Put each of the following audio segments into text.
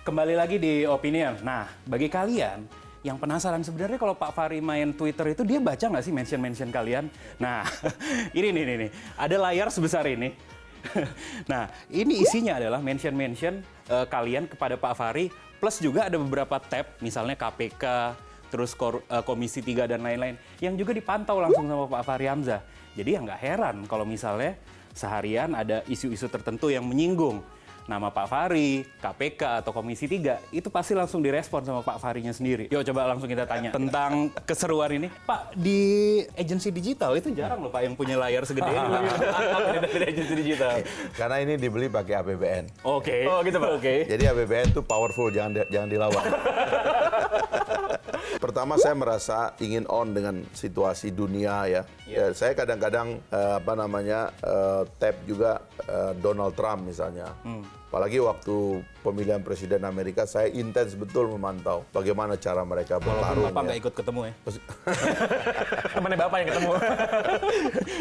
Kembali lagi di Opinion. Nah, bagi kalian yang penasaran sebenarnya kalau Pak Fahri main Twitter itu dia baca nggak sih mention-mention kalian? Nah, ini nih. Ada layar sebesar ini. Nah, ini isinya adalah mention-mention kalian kepada Pak Fahri, plus juga ada beberapa tab, misalnya KPK, terus Komisi 3 dan lain-lain, yang juga dipantau langsung sama Pak Fahri Hamzah. Jadi ya nggak heran kalau misalnya seharian ada isu-isu tertentu yang menyinggung nama Pak Fahri, KPK, atau Komisi 3, itu pasti langsung direspon sama Pak Fahrinya sendiri. Yuk coba langsung kita tanya tentang keseruan ini. Pak, di agensi digital itu jarang loh Pak yang punya layar segede ini. Dari agensi digital. Karena ini dibeli pakai APBN. Oke. Oh gitu Pak. Oke. Jadi APBN itu powerful, jangan dilawan. Pertama saya merasa ingin on dengan situasi dunia ya. Ya saya kadang-kadang tap juga Donald Trump misalnya. Apalagi waktu pemilihan presiden Amerika, saya intens betul memantau bagaimana cara mereka bertarung. Walaupun Bapak nggak ikut ketemu ya? Temannya Bapak yang ketemu.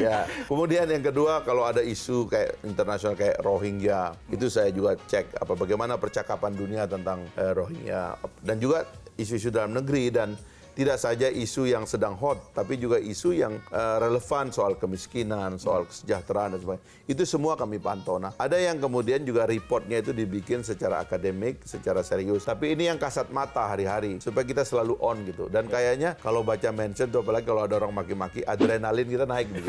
Ya, kemudian yang kedua kalau ada isu kayak internasional kayak Rohingya, itu saya juga cek bagaimana percakapan dunia tentang Rohingya dan juga isu-isu dalam negeri dan tidak saja isu yang sedang hot, tapi juga isu yang relevan soal kemiskinan, soal kesejahteraan dan sebagainya. Itu semua kami pantau. Nah, ada yang kemudian juga reportnya itu dibikin secara akademik, secara serius. Tapi ini yang kasat mata hari-hari, supaya kita selalu on gitu. Dan kayaknya kalau baca mention, tuh apalagi kalau ada orang maki-maki, adrenalin kita naik gitu.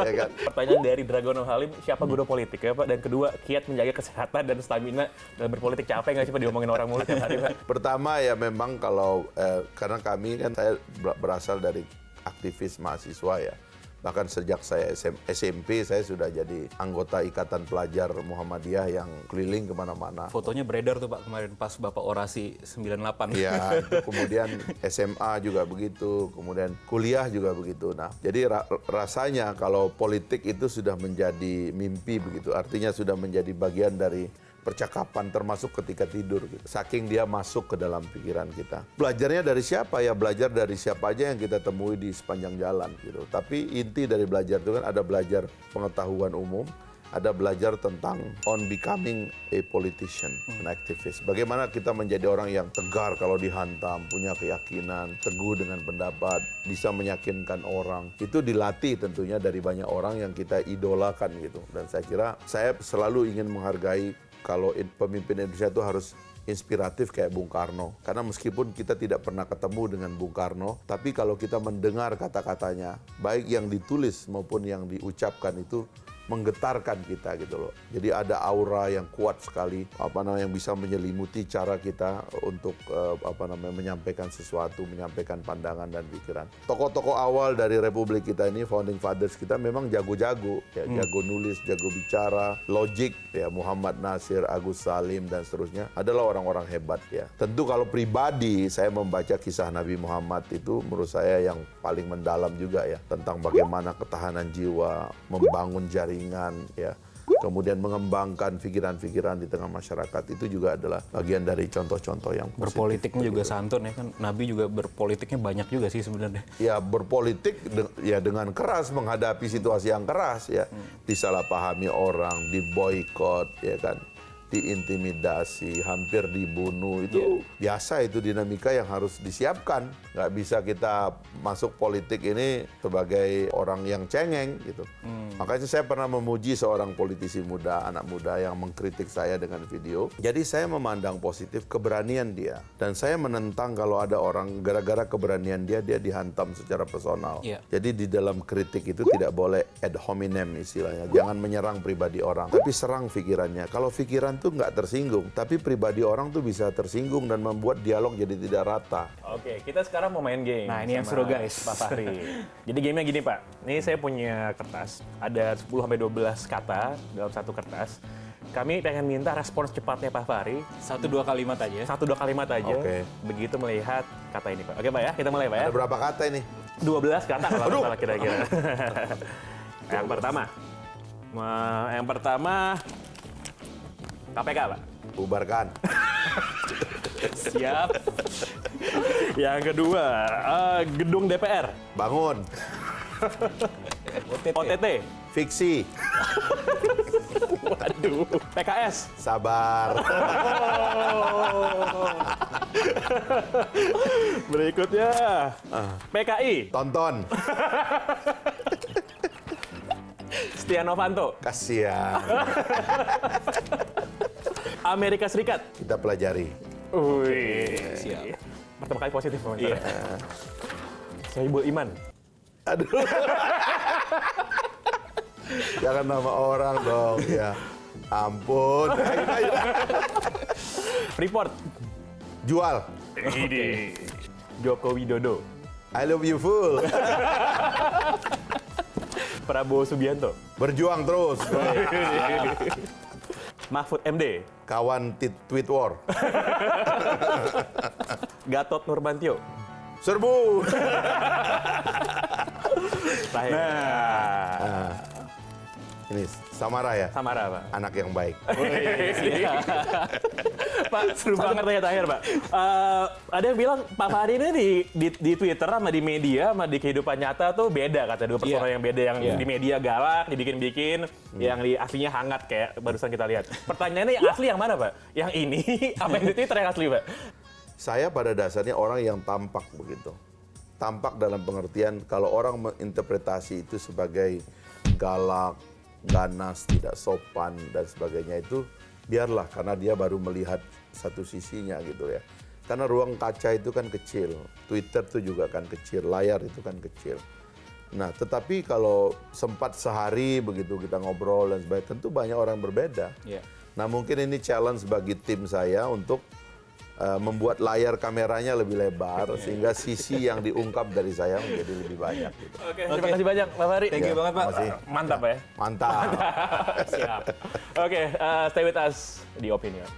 Ya kan? Pertanyaan dari Dragono Halim, siapa guru politik ya Pak? Dan kedua, kiat menjaga kesehatan dan stamina dalam berpolitik. Capek nggak sih Pak diomongin orang mulu tiap hari Pak? Pertama ya memang kalau, karena kami kan saya berasal dari aktivis mahasiswa ya. Bahkan sejak saya SMP saya sudah jadi anggota Ikatan Pelajar Muhammadiyah yang keliling kemana-mana. Fotonya beredar tuh Pak kemarin pas Bapak orasi 98. Iya, itu kemudian SMA juga begitu, kemudian kuliah juga begitu. Nah, jadi rasanya kalau politik itu sudah menjadi mimpi begitu, artinya sudah menjadi bagian dari percakapan termasuk ketika tidur gitu. Saking dia masuk ke dalam pikiran kita. Belajarnya dari siapa ya? Belajar dari siapa aja yang kita temui di sepanjang jalan gitu. Tapi inti dari belajar itu kan ada belajar pengetahuan umum, ada belajar tentang on becoming a politician, an activist. Bagaimana kita menjadi orang yang tegar kalau dihantam, punya keyakinan, teguh dengan pendapat, bisa meyakinkan orang. Itu dilatih tentunya dari banyak orang yang kita idolakan gitu. Dan saya kira saya selalu ingin menghargai kalau pemimpin Indonesia itu harus inspiratif kayak Bung Karno. Karena meskipun kita tidak pernah ketemu dengan Bung Karno, tapi kalau kita mendengar kata-katanya, baik yang ditulis maupun yang diucapkan itu menggetarkan kita gitu loh. Jadi ada aura yang kuat sekali, yang bisa menyelimuti cara kita untuk menyampaikan sesuatu, menyampaikan pandangan dan pikiran. Tokoh-tokoh awal dari Republik kita ini, founding fathers kita memang jago-jago, ya, jago nulis, jago bicara, logik, ya Muhammad Nasir, Agus Salim dan seterusnya adalah orang-orang hebat ya. Tentu kalau pribadi saya membaca kisah Nabi Muhammad itu menurut saya yang paling mendalam juga ya, tentang bagaimana ketahanan jiwa, membangun jaringan ya, kemudian mengembangkan pikiran-pikiran di tengah masyarakat, itu juga adalah bagian dari contoh-contoh yang positif. Berpolitiknya juga santun ya kan, Nabi juga berpolitiknya banyak juga sih sebenarnya. Ya berpolitik ya dengan keras menghadapi situasi yang keras ya, disalahpahami orang, diboikot ya kan, diintimidasi, hampir dibunuh, itu biasa, itu dinamika yang harus disiapkan. Nggak bisa kita masuk politik ini sebagai orang yang cengeng gitu. Makanya saya pernah memuji seorang politisi muda, anak muda yang mengkritik saya dengan video. Jadi saya memandang positif keberanian dia. Dan saya menentang kalau ada orang gara-gara keberanian dia dihantam secara personal. Jadi di dalam kritik itu tidak boleh ad hominem istilahnya. Jangan menyerang pribadi orang, tapi serang pikirannya. Kalau pikiran tuh nggak tersinggung, tapi pribadi orang tuh bisa tersinggung dan membuat dialog jadi tidak rata. Oke, kita sekarang mau main game. Nah, ini yang seru guys, Pak Fahri. Jadi gamenya gini Pak, ini saya punya kertas, ada 10-12 kata dalam satu kertas. Kami pengen minta respons cepatnya Pak Fahri. 1-2 kalimat aja. 1-2 kalimat aja. Oke. Begitu melihat kata ini Pak. Oke Pak ya, kita mulai Pak ya. Ada berapa kata ini? 12 kata kalau salah kira-kira. Yang pertama, KPK Pak. Bubarkan. Siap. Yang kedua, gedung DPR. Bangun. OTT. Fiksi. Waduh. Waduh. PKS. Sabar. Berikutnya. PKI. Tonton. Setia Novanto. Kasihan. Amerika Serikat. Kita pelajari. Wih. Siap. Pertama kali positif komentar. Sohibul Iman. Aduh. Jangan nama orang dong. Ya ampun. Freeport. Jual. Ini. Joko Widodo. I love you full. Prabowo Subianto. Berjuang terus. Mahfud MD. Kawan tweet war. Gatot Nurmantio. Serbu. Terakhir. Nah. Ini Samara ya. Samara, Pak. Anak yang baik. Pak, seru banget tanya terakhir, Pak. Ada yang bilang Pak Fahri ini di Twitter sama di media sama di kehidupan nyata tuh beda, kata dua persona yang beda. Yang di media galak, dibikin-bikin, yang di aslinya hangat kayak barusan kita lihat. Pertanyaannya yang asli yang mana, Pak? Yang ini apa yang di Twitter yang asli, Pak? Saya pada dasarnya orang yang tampak begitu. Tampak dalam pengertian kalau orang menginterpretasi itu sebagai galak, ganas, tidak sopan dan sebagainya itu biarlah karena dia baru melihat satu sisinya gitu ya. Karena ruang kaca itu kan kecil, Twitter itu juga kan kecil, layar itu kan kecil. Nah, tetapi kalau sempat sehari begitu kita ngobrol dan sebagainya, tentu banyak orang berbeda. Iya. Nah, mungkin ini challenge bagi tim saya untuk membuat layar kameranya lebih lebar sehingga sisi yang diungkap dari saya menjadi lebih banyak. Gitu. Oke, terima kasih banyak, Pak Fahri. Thank you banget, Pak. Makasih. Mantap, Pak ya. Mantap. Siap. Oke, stay with us di Opinion.